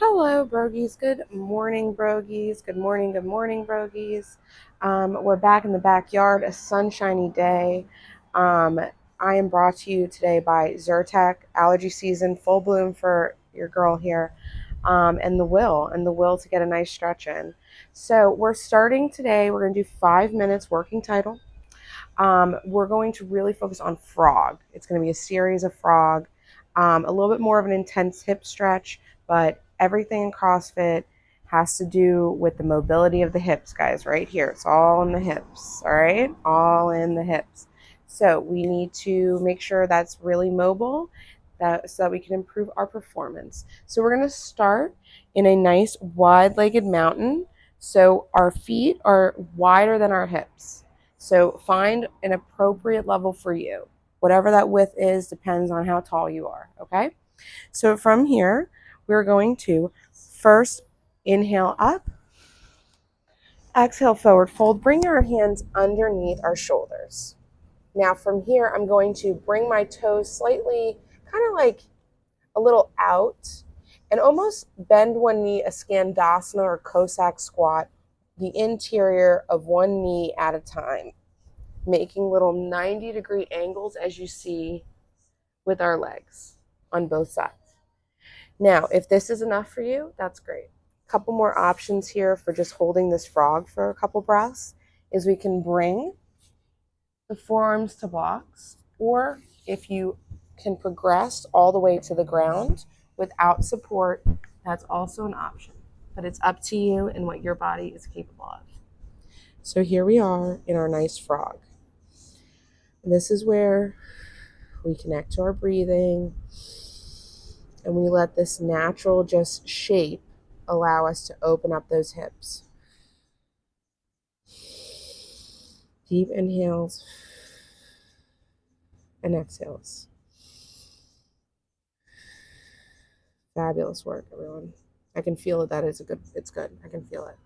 Hello, brogies. Good morning, brogies. Good morning, brogies. We're back in the backyard, a sunshiny day. Um, I am brought to you today by Zyrtec, allergy season, full bloom for your girl here, and the will to get a nice stretch in. So we're starting today. We're going to do 5 minutes working title. We're going to really focus on frog. It's going to be a series of frog, a little bit more of an intense hip stretch, but everything in CrossFit has to do with the mobility of the hips, guys, right here. It's all in the hips, all right? All in the hips. So we need to make sure that's really mobile so that we can improve our performance. So we're going to start in a nice wide-legged mountain. So our feet are wider than our hips. So find an appropriate level for you. Whatever that width is depends on how tall you are, okay? So from here, we're going to first inhale up, exhale forward fold, bring our hands underneath our shoulders. Now from here, I'm going to bring my toes slightly, kind of like a little out, and almost bend one knee, a Skandasana or Cossack squat, the interior of one knee at a time, making little 90-degree angles as you see with our legs on both sides. Now, if this is enough for you, that's great. A couple more options here for just holding this frog for a couple breaths is we can bring the forearms to blocks, or if you can progress all the way to the ground without support, that's also an option. But it's up to you and what your body is capable of. So here we are in our nice frog. And this is where we connect to our breathing and we let this natural just shape allow us to open up those hips. Deep inhales and exhales. Fabulous work, everyone. I can feel it. It's good. I can feel it.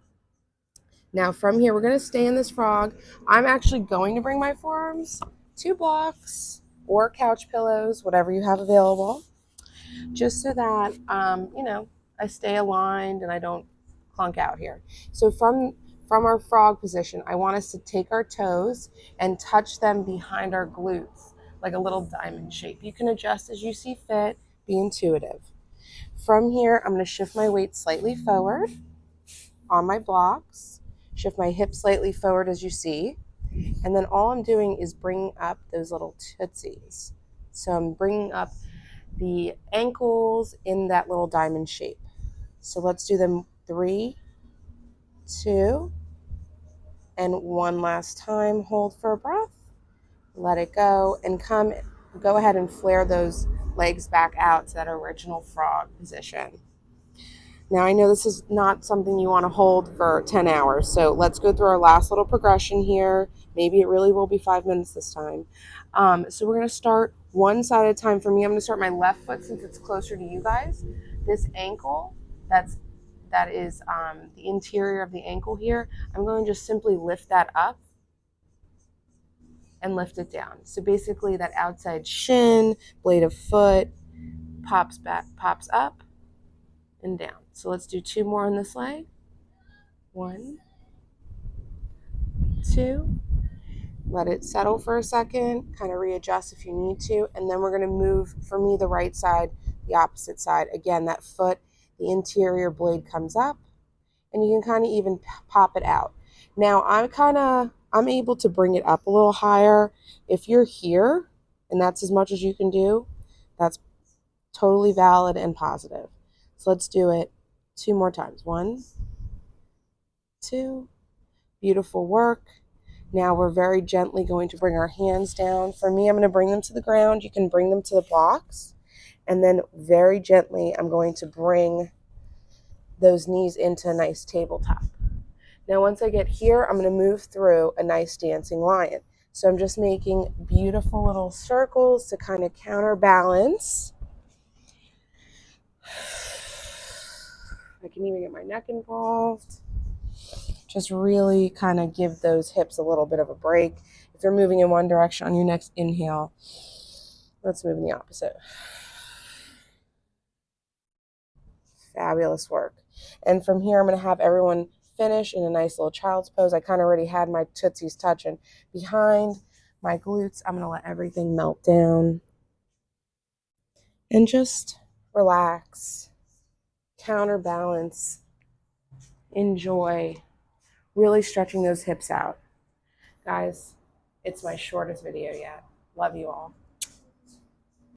Now from here, we're going to stay in this frog. I'm actually going to bring my forearms to blocks or couch pillows, whatever you have available, just so that, I stay aligned and I don't clunk out here. So from our frog position, I want us to take our toes and touch them behind our glutes, like a little diamond shape. You can adjust as you see fit, be intuitive. From here, I'm going to shift my weight slightly forward on my blocks, shift my hips slightly forward as you see, and then all I'm doing is bringing up those little tootsies. So I'm bringing up the ankles in that little diamond shape. So let's do them 3, 2, and 1 last time. Hold for a breath, let it go, and go ahead and flare those legs back out to that original frog position. Now I know this is not something you want to hold for 10 hours, so let's go through our last little progression here. Maybe it really will be 5 minutes this time. So we're going to start one side at a time. For me, I'm going to start my left foot since it's closer to you guys. This ankle, that is the interior of the ankle here. I'm going to just simply lift that up and lift it down. So basically that outside shin, blade of foot pops up and down. So let's do 2 more on this leg. 1, 2. Let it settle for a second, kind of readjust if you need to, and then we're going to move, for me, the right side, the opposite side. Again, that foot, the interior blade comes up, and you can kind of even pop it out. Now, I'm able to bring it up a little higher. If you're here, and that's as much as you can do, that's totally valid and positive. So let's do it 2 more times. 1, 2. Beautiful work. Now we're very gently going to bring our hands down. For me, I'm going to bring them to the ground. You can bring them to the blocks. And then very gently, I'm going to bring those knees into a nice tabletop. Now, once I get here, I'm going to move through a nice dancing lion. So I'm just making beautiful little circles to kind of counterbalance. I can even get my neck involved. Just really kind of give those hips a little bit of a break. If you're moving in one direction on your next inhale, let's move in the opposite. Fabulous work. And from here, I'm going to have everyone finish in a nice little child's pose. I kind of already had my tootsies touching behind my glutes. I'm going to let everything melt down and just relax, counterbalance, enjoy, really stretching those hips out. Guys, it's my shortest video yet. Love you all.